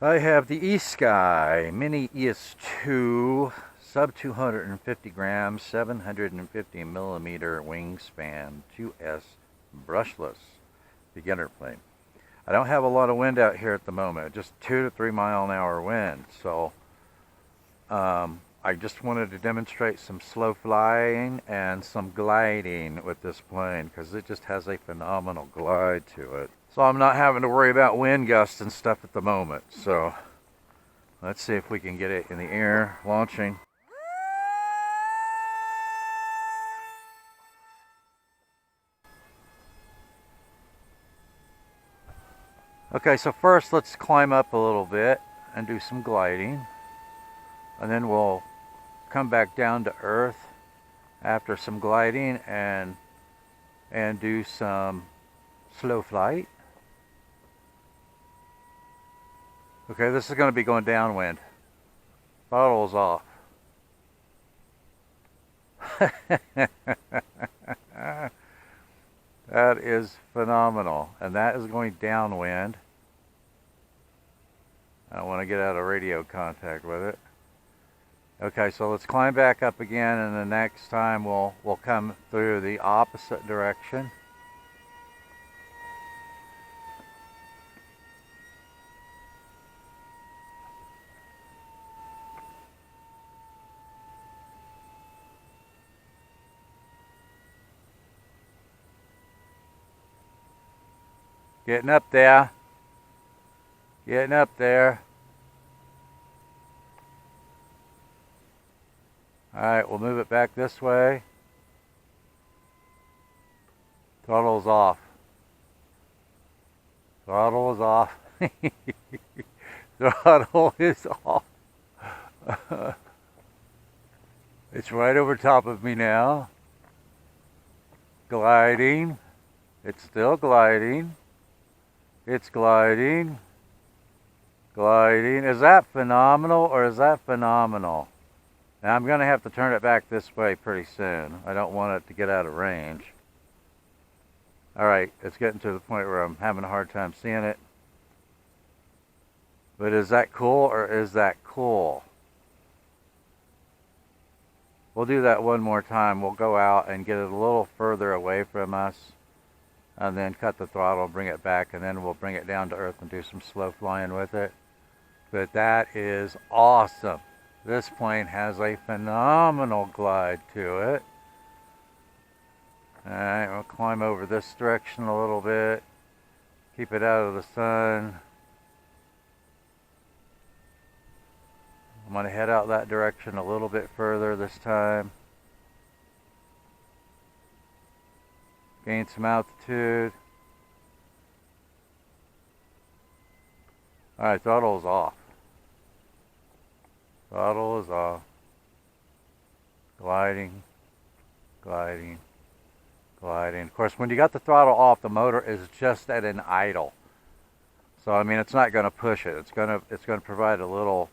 I have the ESKY Mini ES2 sub-250g 750mm Wingspan 2S brushless beginner plane. I don't have a lot of wind out here at the moment, just 2 to 3 mile an hour wind, so I just wanted to demonstrate some slow flying and some gliding with this plane because it just has a phenomenal glide to it. So I'm not having to worry about wind gusts and stuff at the moment. So let's see if we can get it in the air, launching. Okay, so first let's climb up a little bit and do some gliding. And then we'll come back down to earth after some gliding and do some slow flight. Okay, this is going to be going downwind. Throttle's off. That is phenomenal. And that is going downwind. I don't want to get out of radio contact with it. Okay, so let's climb back up again, and the next time we'll come through the opposite direction. Getting up there. Getting up there. Alright, we'll move it back this way. Throttle's off. Throttle is off. Throttle is off. It's right over top of me now. Gliding. It's still gliding. It's gliding. Gliding. Is that phenomenal or is that phenomenal? Now I'm going to have to turn it back this way pretty soon. I don't want it to get out of range. Alright, it's getting to the point where I'm having a hard time seeing it. But is that cool or is that cool? We'll do that one more time. We'll go out and get it a little further away from us. And then cut the throttle, bring it back, and then we'll bring it down to earth and do some slow flying with it. But that is awesome. This plane has a phenomenal glide to it. Alright, we'll climb over this direction a little bit. Keep it out of the sun. I'm going to head out that direction a little bit further this time. Gain some altitude. Alright, throttle is off. Throttle is off. Gliding. Gliding. Gliding. Of course, when you got the throttle off, the motor is just at an idle. So, I mean, it's not going to push it. It's going to provide a little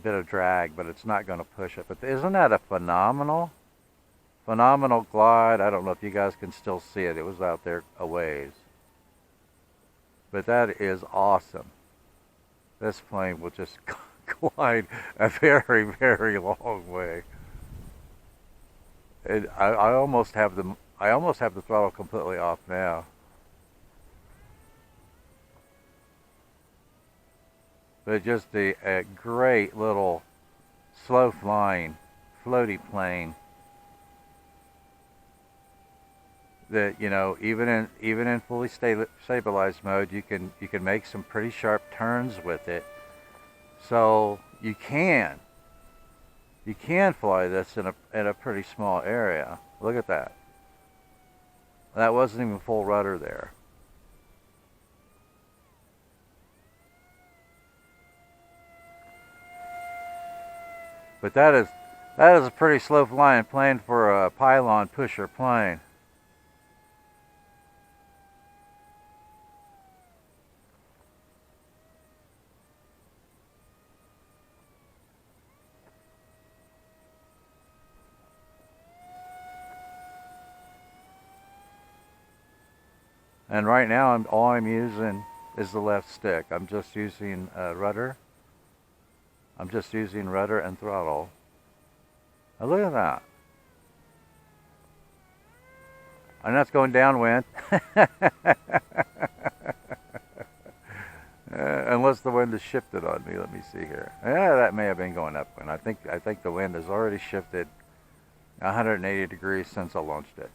bit of drag, but it's not going to push it. But isn't that a phenomenal glide? I don't know if you guys can still see it. It was out there a ways. But that is awesome. This plane will just glide a very, very long way. I almost have the throttle completely off now. But just a great little slow flying, floaty plane. That, you know, even in fully stabilized mode, you can make some pretty sharp turns with it. So you can fly this in a pretty small area. Look at that. That wasn't even full rudder there. But that is a pretty slow flying plane for a pylon pusher plane. And right now all I'm using is the left stick. I'm just using rudder. I'm just using rudder and throttle. Now look at that. And that's going downwind. Unless the wind has shifted on me. Let me see here. Yeah, that may have been going upwind. I think the wind has already shifted 180 degrees since I launched it.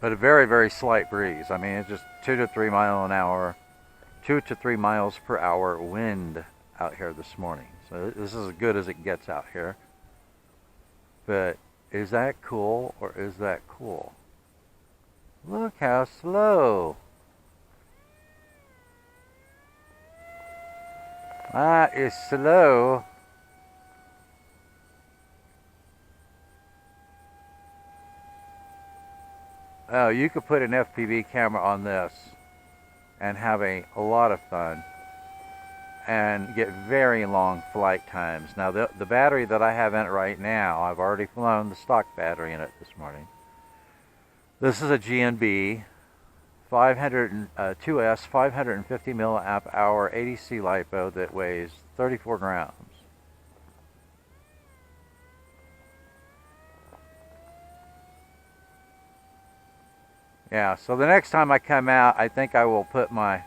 But a very, very slight breeze. I mean, it's just 2 to 3 miles an hour, 2 to 3 miles per hour wind out here this morning. So this is as good as it gets out here. But is that cool or is that cool? Look how slow. That is slow. Oh, you could put an FPV camera on this and have a lot of fun and get very long flight times. Now the battery that I have in it right now, I've already flown the stock battery in it this morning. This is a GNB 2S 550 mAh 80C LiPo that weighs 34 grams. Yeah, so the next time I come out, I think I will put my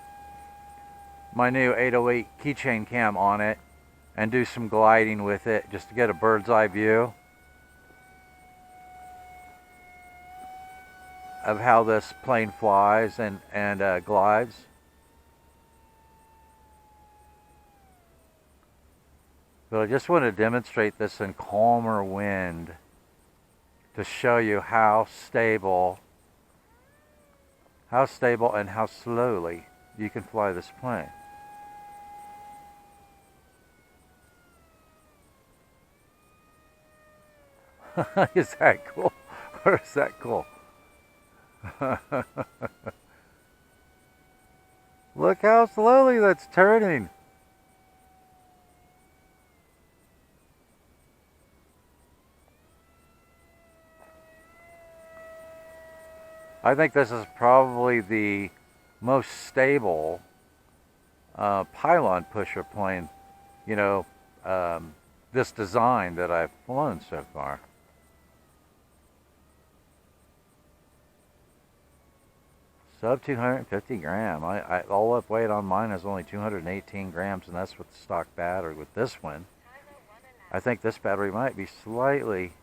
new 808 keychain cam on it and do some gliding with it just to get a bird's eye view of how this plane flies and glides. But I just want to demonstrate this in calmer wind to show you how stable and how slowly you can fly this plane. Is that cool? Or is that cool? Look how slowly that's turning. I think this is probably the most stable pylon pusher plane, you know, this design that I've flown so far. Sub 250 gram. All up weight on mine is only 218 grams, and that's with the stock battery. With this one, I think this battery might be slightly.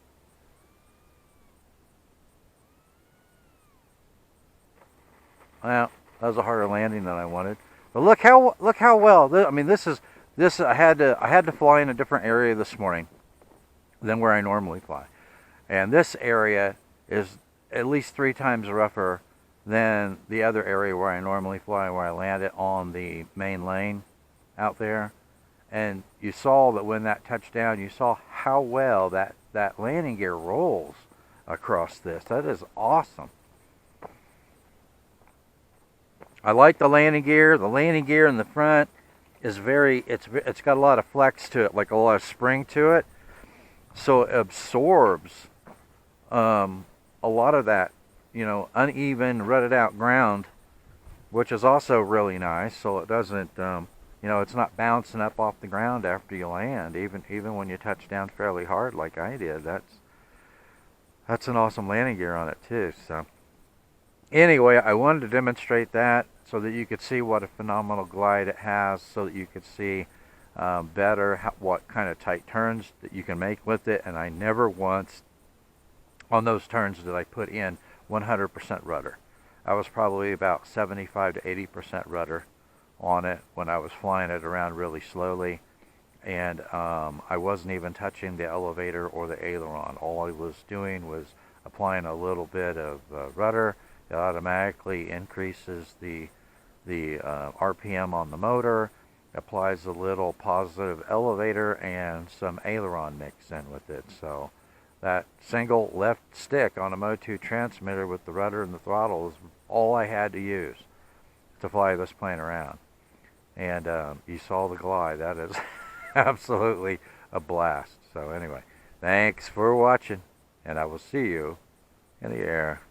Well, that was a harder landing than I wanted. But look how well. I mean, this. I had to fly in a different area this morning than where I normally fly, and this area is at least 3 times rougher than the other area where I normally fly, where I landed on the main lane out there. And you saw that when that touched down, you saw how well that landing gear rolls across this. That is awesome. I like the landing gear. The landing gear in the front is it's got a lot of flex to it, like a lot of spring to it. So it absorbs a lot of that, you know, uneven, rutted out ground, which is also really nice. So it doesn't, you know, it's not bouncing up off the ground after you land, even when you touch down fairly hard like I did. That's an awesome landing gear on it too. So anyway, I wanted to demonstrate that so that you could see what a phenomenal glide it has, so that you could see better what kind of tight turns that you can make with it. And I never once on those turns did I put in 100% rudder. I was probably about 75 to 80% rudder on it when I was flying it around really slowly, and I wasn't even touching the elevator or the aileron. All I was doing was applying a little bit of rudder. It automatically increases the RPM on the motor, applies a little positive elevator and some aileron mix in with it. So that single left stick on a Mode 2 transmitter with the rudder and the throttle is all I had to use to fly this plane around. And you saw the glide. That is absolutely a blast. So anyway, thanks for watching, and I will see you in the air.